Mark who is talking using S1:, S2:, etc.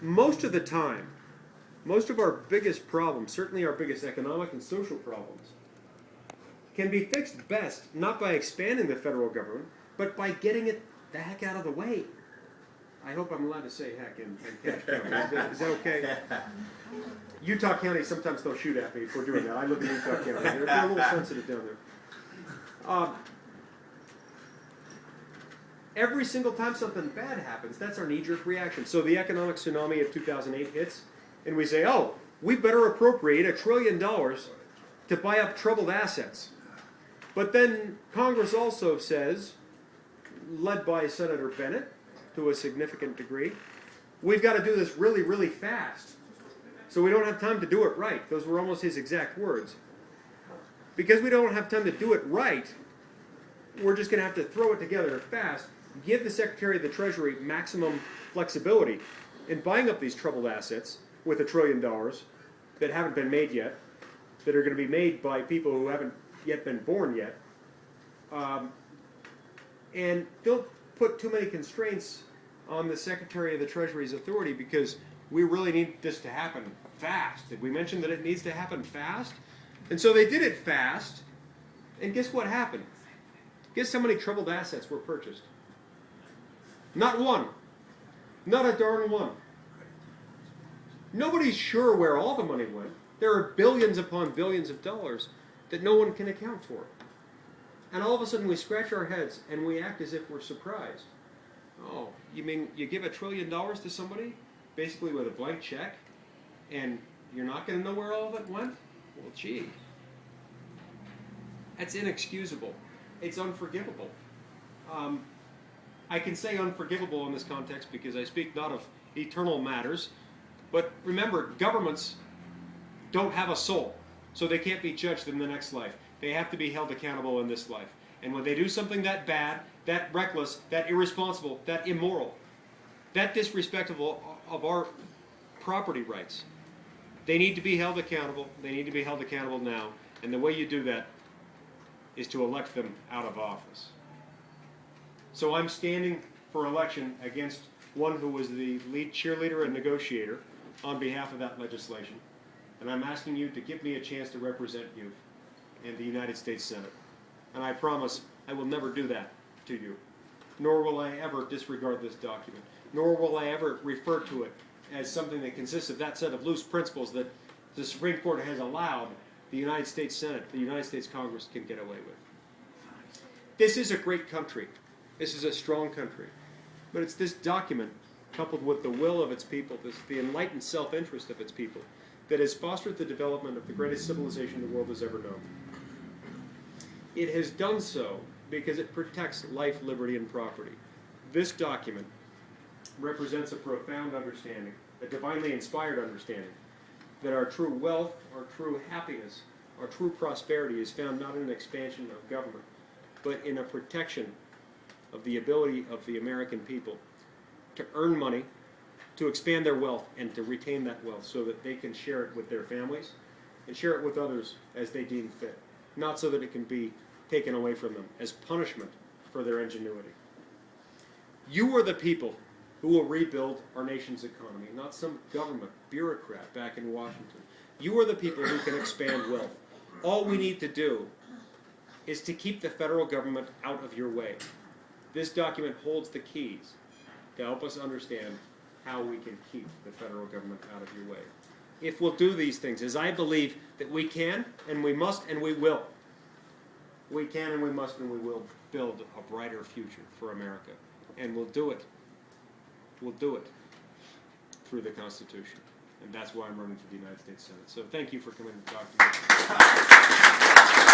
S1: most of the time, most of our biggest problems, certainly our biggest economic and social problems, can be fixed best not by expanding the federal government, but by getting it the heck out of the way. I hope I'm allowed to say heck in Cache County. Is that okay? Utah County, sometimes they'll shoot at me for doing that. I live in Utah County. They're a little sensitive down there. Every single time something bad happens, that's our knee-jerk reaction. So the economic tsunami of 2008 hits, and we say, oh, we better appropriate $1 trillion to buy up troubled assets. But then Congress also says, led by Senator Bennett to a significant degree, we've got to do this really, really fast. So we don't have time to do it right. Those were almost his exact words. Because we don't have time to do it right, we're just going to have to throw it together fast, give the Secretary of the Treasury maximum flexibility in buying up these troubled assets with $1 trillion that haven't been made yet, that are going to be made by people who haven't yet been born yet. And don't put too many constraints on the Secretary of the Treasury's authority, because we really need this to happen fast. Did we mention that it needs to happen fast? And so they did it fast, and guess what happened? Guess how many troubled assets were purchased? Not one. Not a darn one. Nobody's sure where all the money went. There are billions upon billions of dollars that no one can account for. And all of a sudden we scratch our heads and we act as if we're surprised. Oh, you mean you give $1 trillion to somebody, basically with a blank check, and you're not going to know where all of it went? Well, gee. That's inexcusable. It's unforgivable. I can say unforgivable in this context because I speak not of eternal matters, but remember, governments don't have a soul, so they can't be judged in the next life. They have to be held accountable in this life. And when they do something that bad, that reckless, that irresponsible, that immoral, that disrespectful of our property rights, they need to be held accountable. They need to be held accountable now. And the way you do that is to elect them out of office. So I'm standing for election against one who was the lead cheerleader and negotiator on behalf of that legislation. And I'm asking you to give me a chance to represent you in the United States Senate. And I promise I will never do that to you. Nor will I ever disregard this document. Nor will I ever refer to it as something that consists of that set of loose principles that the Supreme Court has allowed the United States Senate, the United States Congress can get away with. This is a great country. This is a strong country. But it's this document, coupled with the will of its people, the enlightened self-interest of its people, that has fostered the development of the greatest civilization the world has ever known. It has done so because it protects life, liberty, and property. This document represents a profound understanding, a divinely inspired understanding, that our true wealth, our true happiness, our true prosperity is found not in an expansion of government, but in a protection of the ability of the American people to earn money, to expand their wealth, and to retain that wealth so that they can share it with their families and share it with others as they deem fit, not so that it can be taken away from them as punishment for their ingenuity. You are the people who will rebuild our nation's economy, not some government bureaucrat back in Washington. You are the people who can expand wealth. All we need to do is to keep the federal government out of your way. This document holds the keys to help us understand how we can keep the federal government out of your way. If we'll do these things, as I believe that we can, and we must, and we will. We can, and we must, and we will build a brighter future for America. And we'll do it. We'll do it through the Constitution. And that's why I'm running for the United States Senate. So thank you for coming to talk to me.